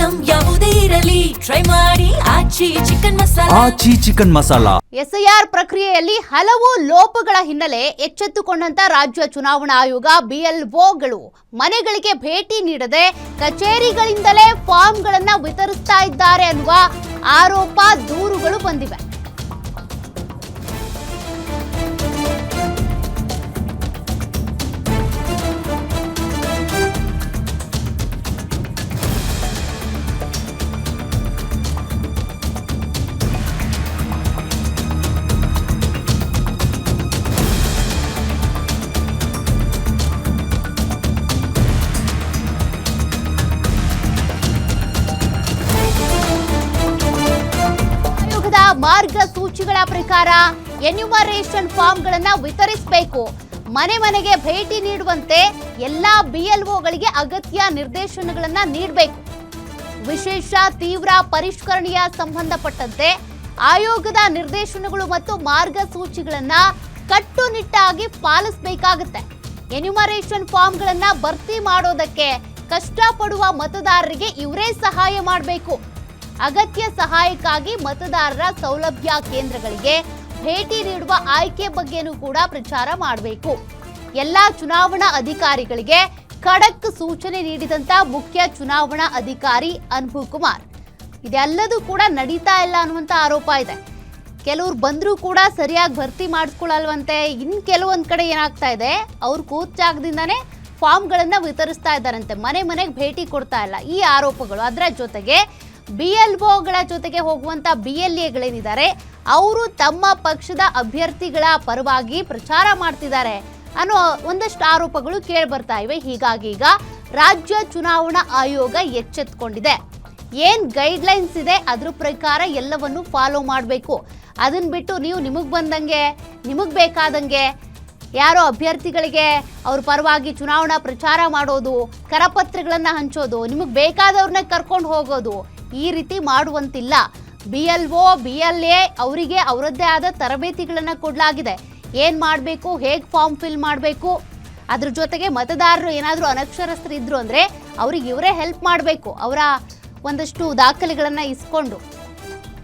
Item ಯಾವುದೇ ಇರಲಿ try ಮಾಡಿ ಆಚಿ ಚಿಕನ್ ಮಸಾಲಾ. ಎಸ್ಐಆರ್ ಪ್ರಕ್ರಿಯೆಯಲ್ಲಿ ಹಲವು ಲೋಪಗಳ ಹಿನ್ನೆಲೆ ಎಚ್ಚೆತ್ತುಕೊಂಡಂತ ರಾಜ್ಯ ಚುನಾವಣಾ ಆಯೋಗ ಬಿಎಲ್ಒಗಳು ಮನೆಗಳಿಗೆ ಭೇಟಿ ನೀಡದೆ ಕಚೇರಿಗಳಿಂದಲೇ ಫಾರ್ಮ್ಗಳನ್ನು ವಿತರಿಸ್ತಾ ಇದ್ದಾರೆ ಅನ್ನುವ ಆರೋಪ ದೂರುಗಳು ಬಂದಿವೆ. ಮಾರ್ಗಸೂಚಿಗಳ ಪ್ರಕಾರ ಎನ್ಯುಮರೇಷನ್ ಫಾರ್ಮ್ಗಳನ್ನು ವಿತರಿಸಬೇಕು. ಮನೆ ಮನೆಗೆ ಭೇಟಿ ನೀಡುವಂತೆ ಎಲ್ಲಾ ಬಿಎಲ್ಒಗಳಿಗೆ ಅಗತ್ಯ ನಿರ್ದೇಶನಗಳನ್ನು ನೀಡಬೇಕು. ವಿಶೇಷ ತೀವ್ರ ಪರಿಷ್ಕರಣೆಯ ಸಂಬಂಧಪಟ್ಟಂತೆ ಆಯೋಗದ ನಿರ್ದೇಶನಗಳು ಮತ್ತು ಮಾರ್ಗಸೂಚಿಗಳನ್ನು ಕಟ್ಟುನಿಟ್ಟಾಗಿ ಪಾಲಿಸಬೇಕಾಗುತ್ತೆ. ಎನ್ಯುಮರೇಷನ್ ಫಾರ್ಮ್ಗಳನ್ನು ಭರ್ತಿ ಮಾಡೋದಕ್ಕೆ ಕಷ್ಟಪಡುವ ಮತದಾರರಿಗೆ ಇವರೇ ಸಹಾಯ ಮಾಡಬೇಕು. ಅಗತ್ಯ ಸಹಾಯಕ್ಕಾಗಿ ಮತದಾರರ ಸೌಲಭ್ಯ ಕೇಂದ್ರಗಳಿಗೆ ಭೇಟಿ ನೀಡುವ ಆಯ್ಕೆ ಬಗ್ಗೆನೂ ಕೂಡ ಪ್ರಚಾರ ಮಾಡಬೇಕು. ಎಲ್ಲಾ ಚುನಾವಣಾ ಅಧಿಕಾರಿಗಳಿಗೆ ಖಡಕ್ ಸೂಚನೆ ನೀಡಿದಂತ ಮುಖ್ಯ ಚುನಾವಣಾ ಅಧಿಕಾರಿ ಅನುಭವ್ ಕುಮಾರ್. ಇದೆಲ್ಲದೂ ಕೂಡ ನಡೀತಾ ಇಲ್ಲ ಅನ್ನುವಂಥ ಆರೋಪ ಇದೆ. ಕೆಲವ್ರು ಬಂದರೂ ಕೂಡ ಸರಿಯಾಗಿ ಭರ್ತಿ ಮಾಡಿಸ್ಕೊಳ್ಳಲ್ವಂತೆ. ಇನ್ನು ಕೆಲವೊಂದು ಕಡೆ ಏನಾಗ್ತಾ ಇದೆ, ಅವ್ರು ಕೂತ ಜಾಗದಿಂದಾನೇ ಫಾರ್ಮ್ಗಳನ್ನು ವಿತರಿಸ್ತಾ ಇದ್ದಾರಂತೆ, ಮನೆ ಮನೆಗೆ ಭೇಟಿ ಕೊಡ್ತಾ ಇಲ್ಲ. ಈ ಆರೋಪಗಳು, ಅದರ ಜೊತೆಗೆ ಬಿಎಲ್ಒಗಳ ಜೊತೆಗೆ ಹೋಗುವಂತ ಬಿಎಲ್ಎಗಳೇನಿದ್ದಾರೆ ಅವರು ತಮ್ಮ ಪಕ್ಷದ ಅಭ್ಯರ್ಥಿಗಳ ಪರವಾಗಿ ಪ್ರಚಾರ ಮಾಡ್ತಿದ್ದಾರೆ ಅನ್ನೋ ಒಂದಷ್ಟು ಆರೋಪಗಳು ಕೇಳಿ ಬರ್ತಾ ಇವೆ. ಹೀಗಾಗಿ ಈಗ ರಾಜ್ಯ ಚುನಾವಣಾ ಆಯೋಗ ಎಚ್ಚೆತ್ತುಕೊಂಡಿದೆ. ಏನ್ ಗೈಡ್ಲೈನ್ಸ್ ಇದೆ ಅದ್ರ ಪ್ರಕಾರ ಎಲ್ಲವನ್ನು ಫಾಲೋ ಮಾಡಬೇಕು. ಅದನ್ನ ಬಿಟ್ಟು ನೀವು ನಿಮಗೆ ಬಂದಂಗೆ ನಿಮಗೆ ಬೇಕಾದಂಗೆ ಯಾರೋ ಅಭ್ಯರ್ಥಿಗಳಿಗೆ ಅವ್ರ ಪರವಾಗಿ ಚುನಾವಣಾ ಪ್ರಚಾರ ಮಾಡೋದು, ಕರಪತ್ರಗಳನ್ನು ಹಂಚೋದು, ನಿಮಗೆ ಬೇಕಾದವ್ರನ್ನ ಕರ್ಕೊಂಡು ಹೋಗೋದು, ಈ ರೀತಿ ಮಾಡುವಂತಿಲ್ಲ. ಬಿಎಲ್ಒ ಬಿಎಲ್ಎ ಅವರಿಗೆ ಅವರದ್ದೇ ಆದ ತರಬೇತಿಗಳನ್ನು ಕೊಡಲಾಗಿದೆ. ಏನು ಮಾಡಬೇಕು, ಹೇಗೆ ಫಾರ್ಮ್ ಫಿಲ್ ಮಾಡಬೇಕು, ಅದ್ರ ಜೊತೆಗೆ ಮತದಾರರು ಏನಾದರೂ ಅನಕ್ಷರಸ್ಥರಿದ್ರು ಅಂದರೆ ಅವ್ರಿಗೆ ಇವರೇ ಹೆಲ್ಪ್ ಮಾಡಬೇಕು. ಅವರ ಒಂದಷ್ಟು ದಾಖಲೆಗಳನ್ನು ಇಸ್ಕೊಂಡು